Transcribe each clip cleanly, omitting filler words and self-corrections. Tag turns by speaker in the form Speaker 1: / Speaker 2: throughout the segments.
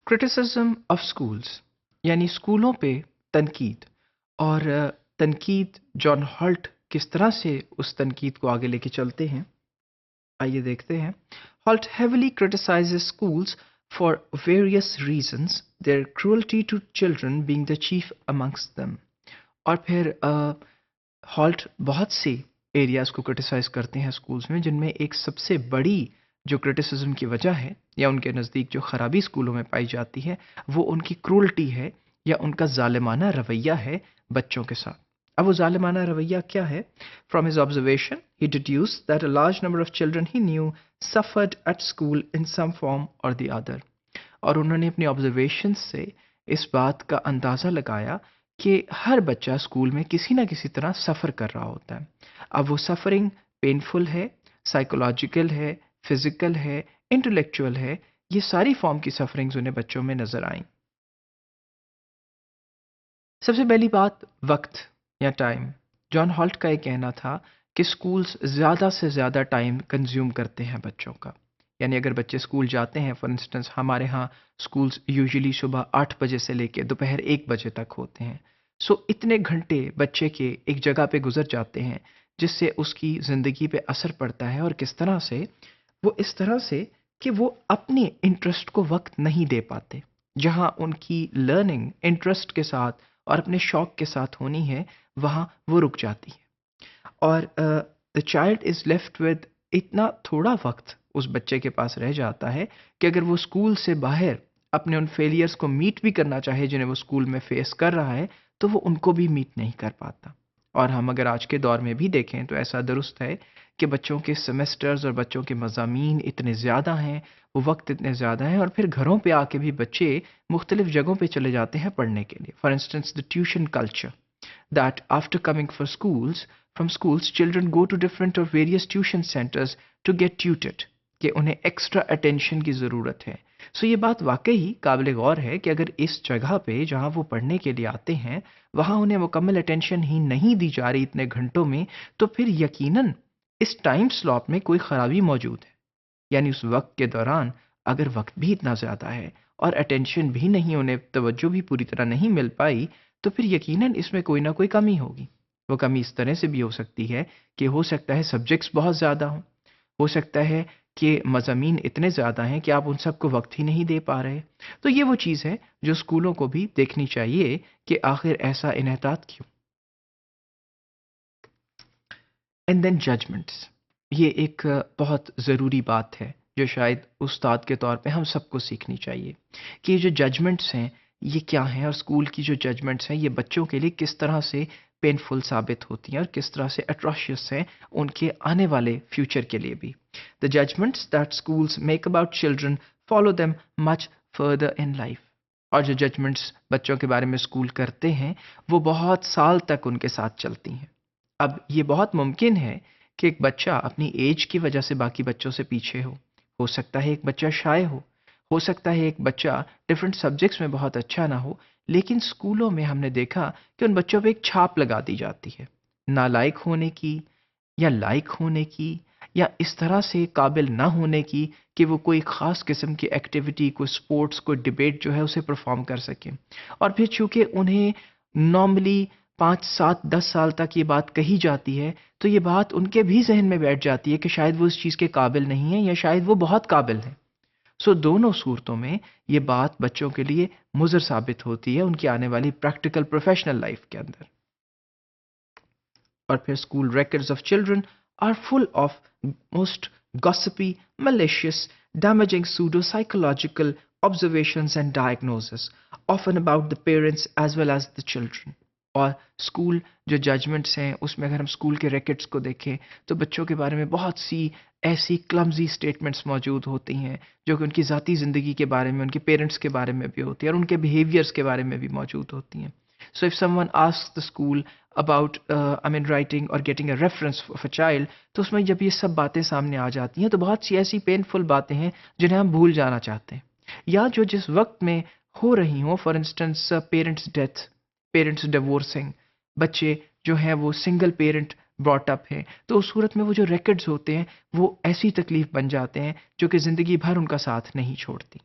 Speaker 1: Criticism of schools यानी स्कूलों पे तनकीद और तनकीद जॉन हॉल्ट किस तरह से उस तनकीद को आगे लेके चलते हैं, आइए देखते हैं। Halt heavily criticizes schools for various reasons, their cruelty to children being the chief amongst them। और फिर हॉल्ट बहुत से एरियाज को क्रिटिसाइज करते हैं स्कूल्स में, जिनमें एक सबसे बड़ी जो क्रिटिसिज्म की वजह है या उनके नज़दीक जो खराबी स्कूलों में पाई जाती है वो उनकी क्रूल्टी है या उनका जालिमाना रवैया है बच्चों के साथ। अब वो जालिमाना रवैया क्या है? From his observation he deduce that a large number of children he knew suffered at school in some form or the other. और उन्होंने अपनी ऑब्जर्वेशन से इस बात का अंदाज़ा लगाया कि हर बच्चा स्कूल में किसी ना किसी तरह सफ़र कर रहा होता है। अब वो सफ़रिंग पेनफुल है, साइकोलॉजिकल है, फिज़िकल है, इंटेलेक्चुअल है, ये सारी फॉर्म की सफ़रिंग्स उन्हें बच्चों में नज़र आईं। सबसे पहली बात वक्त या टाइम। जॉन हॉल्ट का ये कहना था कि स्कूल्स ज़्यादा से ज़्यादा टाइम कंज्यूम करते हैं बच्चों का। यानी अगर बच्चे स्कूल जाते हैं, फॉर इंस्टेंस हमारे यहाँ स्कूल्स यूजुअली सुबह 8 बजे से लेके दोपहर 1 बजे तक होते हैं। सो इतने घंटे बच्चे के एक जगह पे गुजर जाते हैं जिससे उसकी ज़िंदगी पे असर पड़ता है। और किस तरह से? वो इस तरह से कि वो अपने इंटरेस्ट को वक्त नहीं दे पाते। जहाँ उनकी लर्निंग इंटरेस्ट के साथ और अपने शौक के साथ होनी है, वहाँ वो रुक जाती है। और the child is left with इतना थोड़ा वक्त उस बच्चे के पास रह जाता है कि अगर वो स्कूल से बाहर अपने उन फेलियर्स को मीट भी करना चाहे जिन्हें वो स्कूल में फेस कर रहा है, तो वो उनको भी मीट नहीं कर पाता। और हम अगर आज के दौर में भी देखें तो ऐसा दुरुस्त है कि बच्चों के सेमेस्टर्स और बच्चों के मज़ामीन इतने ज़्यादा हैं, वो वक्त इतने ज़्यादा हैं, और फिर घरों पे आके भी बच्चे मुख्तलिफ जगहों पे चले जाते हैं पढ़ने के लिए। For instance the tuition culture, that after coming from schools children go to different or various tuition centers to get tutored, कि उन्हें एक्स्ट्रा अटेंशन की ज़रूरत है। सो ये बात वाकई काबिल गौर है कि अगर इस जगह पे जहाँ वो पढ़ने के लिए आते हैं वहाँ उन्हें मुकम्मल अटेंशन ही नहीं दी जा रही इतने घंटों में, तो फिर यकीनन इस टाइम स्लॉट में कोई ख़राबी मौजूद है। यानी उस वक्त के दौरान अगर वक्त भी इतना ज़्यादा है और अटेंशन भी नहीं, उन्हें तवज्जो भी पूरी तरह नहीं मिल पाई, तो फिर यकीनन इसमें कोई ना कोई कमी होगी। वो कमी इस तरह से भी हो सकती है कि हो सकता है सब्जेक्ट्स बहुत ज़्यादा हों, हो सकता है कि मज़ामीन इतने ज़्यादा हैं कि आप उन सबको वक्त ही नहीं दे पा रहे। तो ये वो चीज़ है जो स्कूलों को भी देखनी चाहिए कि आखिर ऐसा इन्हतात क्यों। एंड देन जजमेंट्स, ये एक बहुत ज़रूरी बात है जो शायद उस्ताद के तौर पे हम सबको सीखनी चाहिए कि ये जो जजमेंट्स हैं ये क्या हैं, और स्कूल की जो जजमेंट्स हैं ये बच्चों के लिए किस तरह से पेनफुल साबित होती हैं और किस तरह से अट्रोशियस हैं उनके आने वाले फ्यूचर के लिए भी। The judgments that schools make about children follow them much further in life. और जो जजमेंट्स बच्चों के बारे में स्कूल करते हैं वो बहुत साल तक उनके साथ चलती हैं। अब ये बहुत मुमकिन है कि एक बच्चा अपनी एज की वजह से बाकी बच्चों से पीछे हो सकता है एक बच्चा शाय हो सकता है एक बच्चा डिफरेंट सब्जेक्ट्स में बहुत अच्छा ना हो, लेकिन स्कूलों में हमने देखा कि उन बच्चों पे एक छाप लगा दी जाती है, नालायक होने की या लायक होने की, या इस तरह से काबिल ना होने की कि वो कोई ख़ास किस्म की एक्टिविटी, कोई स्पोर्ट्स, कोई डिबेट जो है उसे परफॉर्म कर सकें। और फिर चूंकि उन्हें नॉर्मली 5 7 10 साल तक ये बात कही जाती है, तो ये बात उनके भी जहन में बैठ जाती है कि शायद वो इस चीज़ के काबिल नहीं है या शायद वो बहुत काबिल है। सो दोनों सूरतों में ये बात बच्चों के लिए मुज़र साबित होती है उनकी आने वाली प्रैक्टिकल प्रोफेशनल लाइफ के अंदर। और फिर school records of children are full of most gossipy, malicious, damaging pseudo-psychological observations and diagnoses, often about the parents as well as the children। और स्कूल जो जजमेंट्स हैं उसमें अगर हम स्कूल के रिकॉर्ड्स को देखें तो बच्चों के बारे में बहुत सी ऐसी क्लमजी स्टेटमेंट्स मौजूद होती हैं जो कि उनकी ज़ाती ज़िंदगी के बारे में, उनके पेरेंट्स के बारे में भी होती है और उनके बिहेवियर्स के बारे में भी मौजूद होती हैं। So if someone asks the school about writing or getting a reference of a child, तो उसमें जब ये सब बातें सामने आ जाती हैं तो बहुत सी ऐसी पेनफुल बातें हैं जिन्हें हम भूल जाना चाहते हैं या जो जिस वक्त में हो रही हों। For instance parents death, parents divorcing, बच्चे जो हैं वो सिंगल पेरेंट ब्रॉट अप हैं, तो उस सूरत में वो जो रिकॉर्ड्स होते हैं वो ऐसी तकलीफ बन जाते हैं जो कि ज़िंदगी भर उनका साथ नहीं छोड़ती।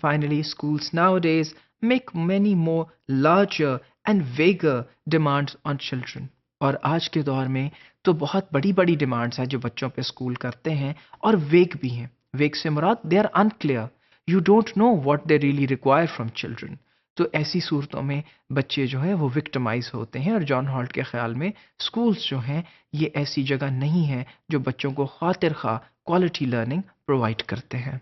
Speaker 1: finally, schools nowadays make many more larger and vaguer demands on children. اور آج کے دور میں تو بہت بڑی بڑی ڈیمانڈس ہیں جو بچوں پہ اسکول کرتے ہیں اور ویگ بھی ہیں. ویگ سے مراد they are unclear. You don't know what they really require from children. تو ایسی صورتوں میں بچے جو ہے وہ وکٹمائز ہوتے ہیں، اور جان ہالٹ کے خیال میں اسکولس جو ہیں یہ ایسی جگہ نہیں ہے جو بچوں کو خاطر خواہ کوالٹی لرننگ پرووائڈ کرتے ہیں.